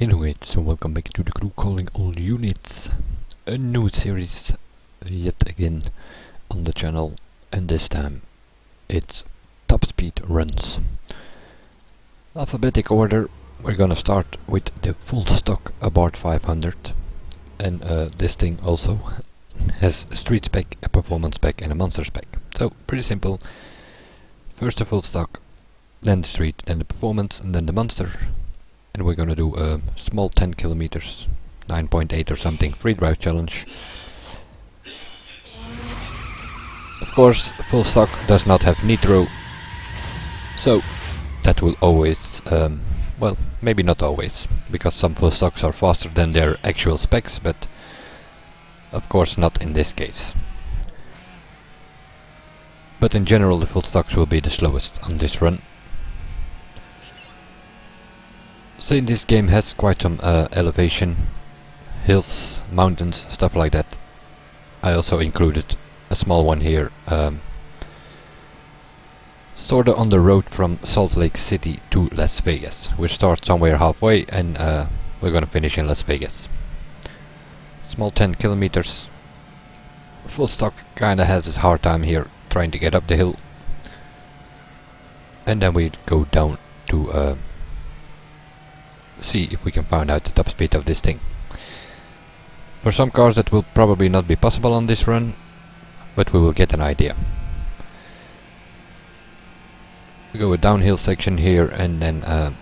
Hello guys, so welcome back to the crew calling all units. A new series yet again on the channel, and this time it's top speed runs. Alphabetic order, we're gonna start with the full stock Abarth 500, and this thing also has a street spec, a performance spec and a monster spec. So pretty simple. First the full stock, then the street, then the performance and then the monster. And we're gonna do a small 10 kilometers, 9.8 or something, free drive challenge. Of course, full stock does not have nitro, so that will always, well, maybe not always, because some full stocks are faster than their actual specs, but of course not in this case. But in general the full stocks will be the slowest on this run. So this game has quite some elevation, hills, mountains, stuff like that. I also included a small one here, sorta on the road from Salt Lake City to Las Vegas. We start somewhere halfway and we're gonna finish in Las Vegas. Small 10 kilometers. Full stock kinda has a hard time here trying to get up the hill. And then we go down to see if we can find out the top speed of this thing. For some cars that will probably not be possible on this run, but we will get an idea. We go a downhill section here, and then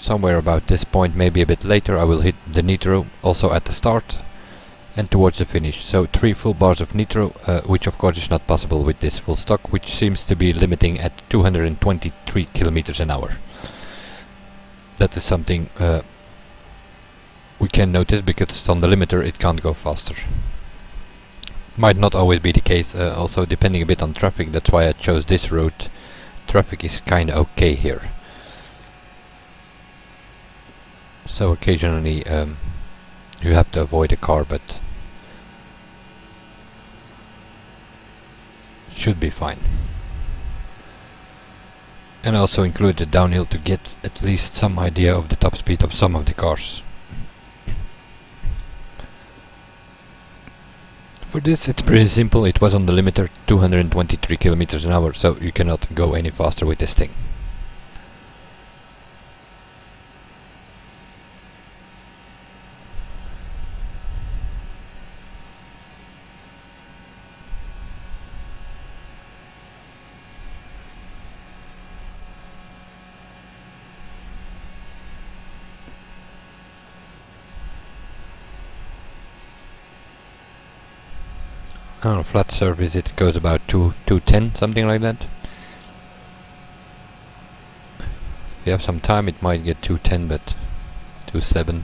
somewhere about this point, maybe a bit later, I will hit the nitro also at the start and towards the finish. So 3 full bars of nitro, which of course is not possible with this full stock, which seems to be limiting at 223 kilometers an hour. That is something we can notice, because it's on the limiter, it can't go faster. Might not always be the case, also depending a bit on traffic. That's why I chose this road. Traffic is kinda okay here. So occasionally you have to avoid a car, but should be fine. And also include the downhill to get at least some idea of the top speed of some of the cars. For this it's pretty simple. It was on the limiter, 223 kilometers an hour, so you cannot go any faster with this thing. On a flat surface it goes about 210, something like that. If you have some time it might get 210, but 2.7.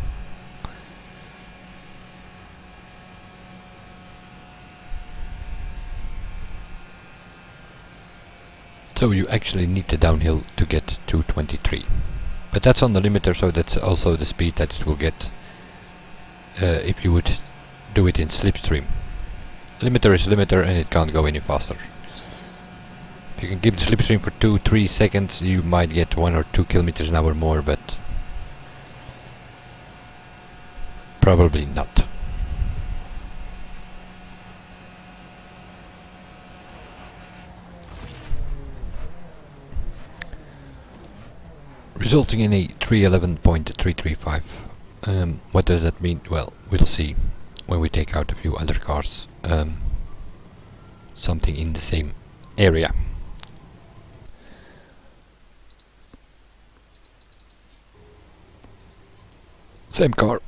So you actually need the downhill to get 223. But that's on the limiter, so that's also the speed that it will get if you would do it in slipstream. Limiter is limiter and it can't go any faster. If you can keep the slipstream for 2-3 seconds, you might get 1 or 2 kilometers an hour more, but probably not. Resulting in a 311.335. What does that mean? Well, we'll see when we take out a few other cars. Something in the same area. Same car,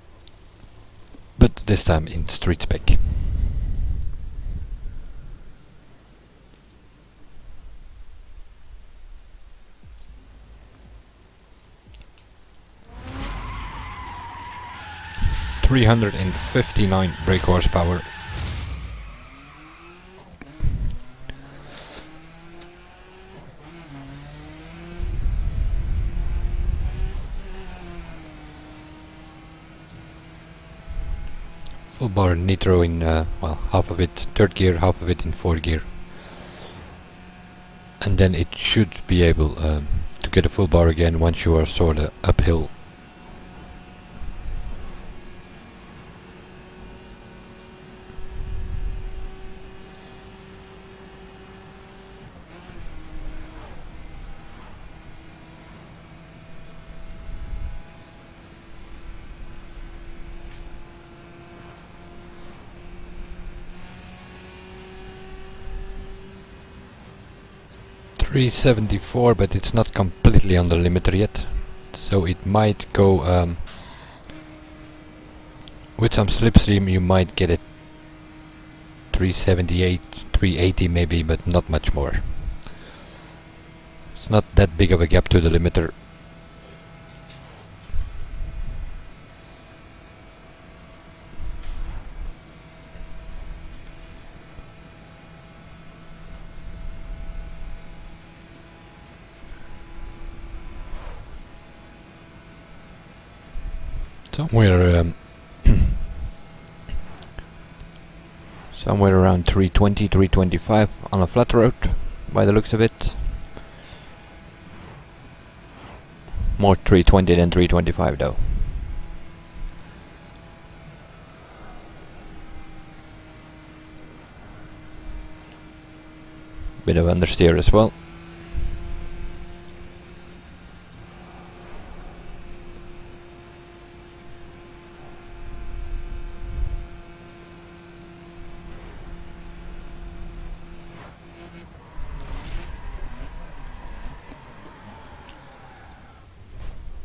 but this time in street spec. .359 brake horsepower. Full bar nitro in, well, half of it third gear, half of it in fourth gear. And then it should be able to get a full bar again once you are sorta uphill 374, but it's not completely on the limiter yet, so it might go with some slipstream. You might get it 378, 380 maybe, but not much more. It's not that big of a gap to the limiter. Somewhere somewhere around 320, 325 on a flat road, by the looks of it. More 320 than 325 though. Bit of understeer as well.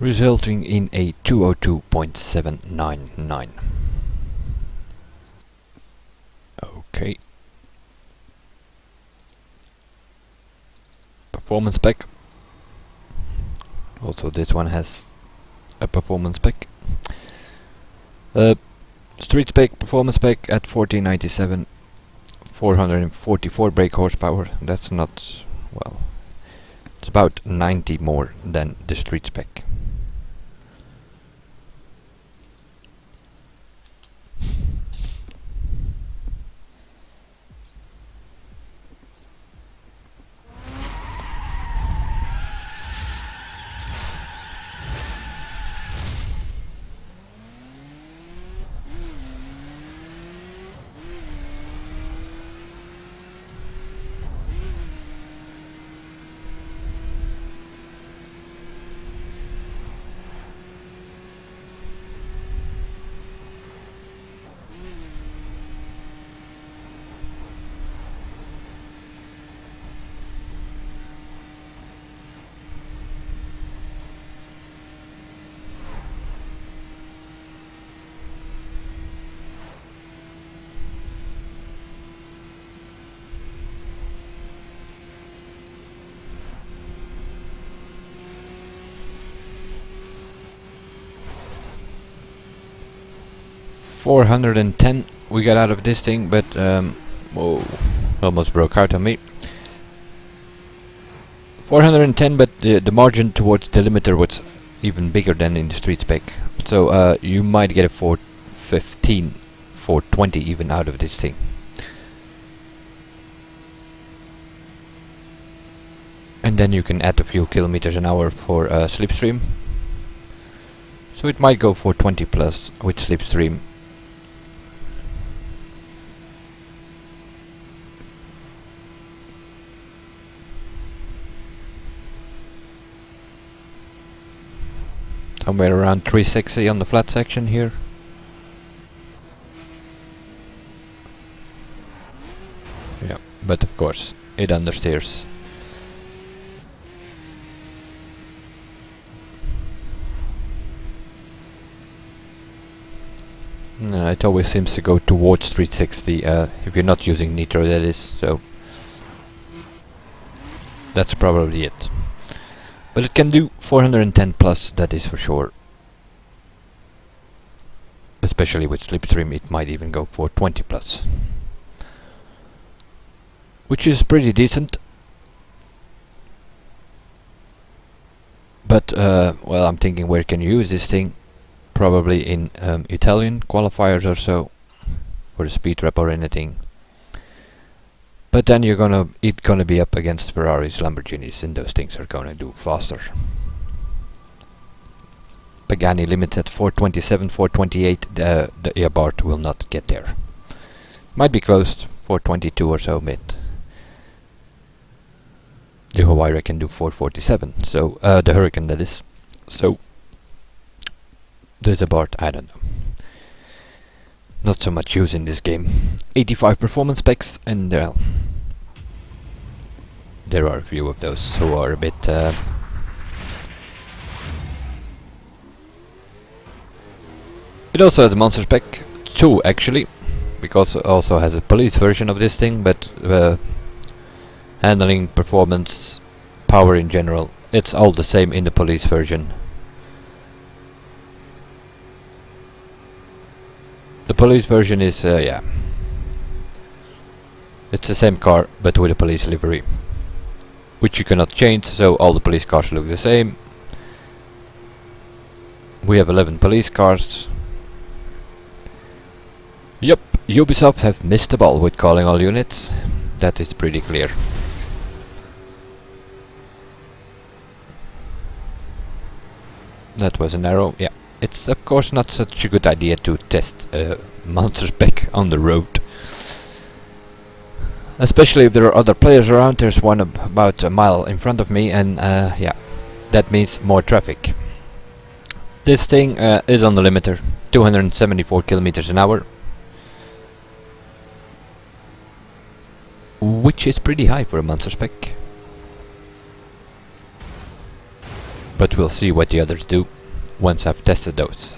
Resulting in a 202.799. Okay. Performance spec. Also this one has a performance spec. Street spec, performance spec at 1497, 444 brake horsepower. That's not, well, it's about 90 more than the street spec. $410 we got out of this thing, but whoa, almost broke out on me. 410, but the margin towards the limiter was even bigger than in the street spec. So you might get a 415, 420 even out of this thing. And then you can add a few kilometers an hour for slipstream. So it might go for 20 plus with slipstream. Somewhere around 360 on the flat section here. Yeah, but of course it understeers. It always seems to go towards 360 if you're not using nitro, that is, so that's probably it. But it can do 410 plus, that is for sure. Especially with slipstream, it might even go for 20 plus, which is pretty decent. But well, I'm thinking, where can you use this thing? Probably in Italian qualifiers or so, for the speed rep or anything. But then it's gonna be up against Ferraris, Lamborghinis, and those things are gonna do faster. Pagani limits at 427, 428. The Abarth will not get there. Might be close, 422 or so, but the Huayra can do 447. So the Hurricane, that is. So there's Abarth, I don't know. Not so much use in this game. 85 performance specs, and there are a few of those who are a bit it also has a monster spec 2 actually, because it also has a police version of this thing, but handling, performance, power in general, it's all the same in the police version. The police version is yeah, it's the same car but with a police livery, which you cannot change, so all the police cars look the same. We have 11 police cars. Yup, Ubisoft have missed the ball with calling all units. That is pretty clear. That was an arrow, yeah. It's of course not such a good idea to test a monster spec on the road. Especially if there are other players around. There's one about a mile in front of me, and yeah, that means more traffic. This thing is on the limiter, 274 kilometers an hour, which is pretty high for a monster spec. But we'll see what the others do once I've tested those.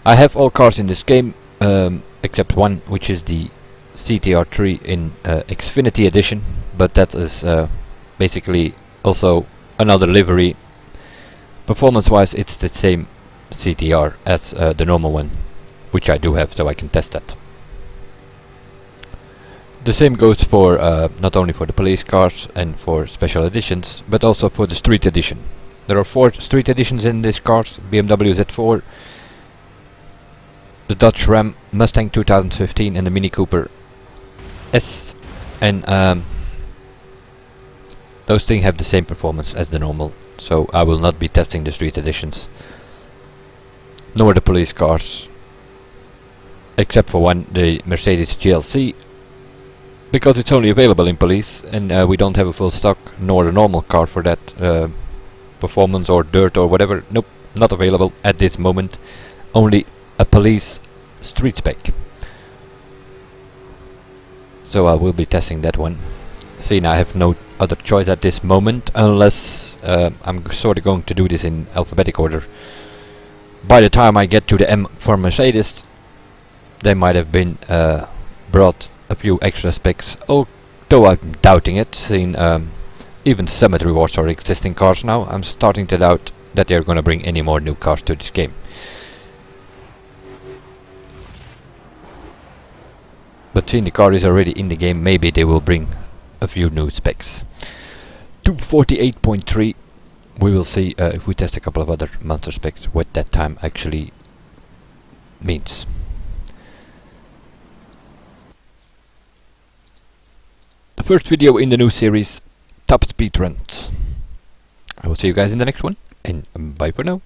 I have all cars in this game except one, which is the CTR3 in Xfinity edition, but that is basically also another livery. Performance wise it's the same CTR as the normal one, which I do have, so I can test that. The same goes for not only for the police cars and for special editions, but also for the street edition. There are 4 street editions in these cars: BMW Z4, the Dodge Ram, Mustang 2015 and the Mini Cooper S, and those things have the same performance as the normal, so I will not be testing the street editions, nor the police cars, except for one, the Mercedes GLC, because it's only available in police, and we don't have a full stock, nor a normal car for that performance or dirt or whatever. Nope, not available at this moment, only a police street spec. So I will be testing that one. Seeing I have no other choice at this moment, unless I'm sort of going to do this in alphabetic order. By the time I get to the M for Mercedes, they might have been brought a few extra specs, although I'm doubting it, seeing even Summit rewards are existing cars now. I'm starting to doubt that they're gonna bring any more new cars to this game. But seeing the car is already in the game, maybe they will bring a few new specs. 248.3. We will see if we test a couple of other monster specs what that time actually means. The first video in the new series, Top Speed Runs. I will see you guys in the next one, and bye for now.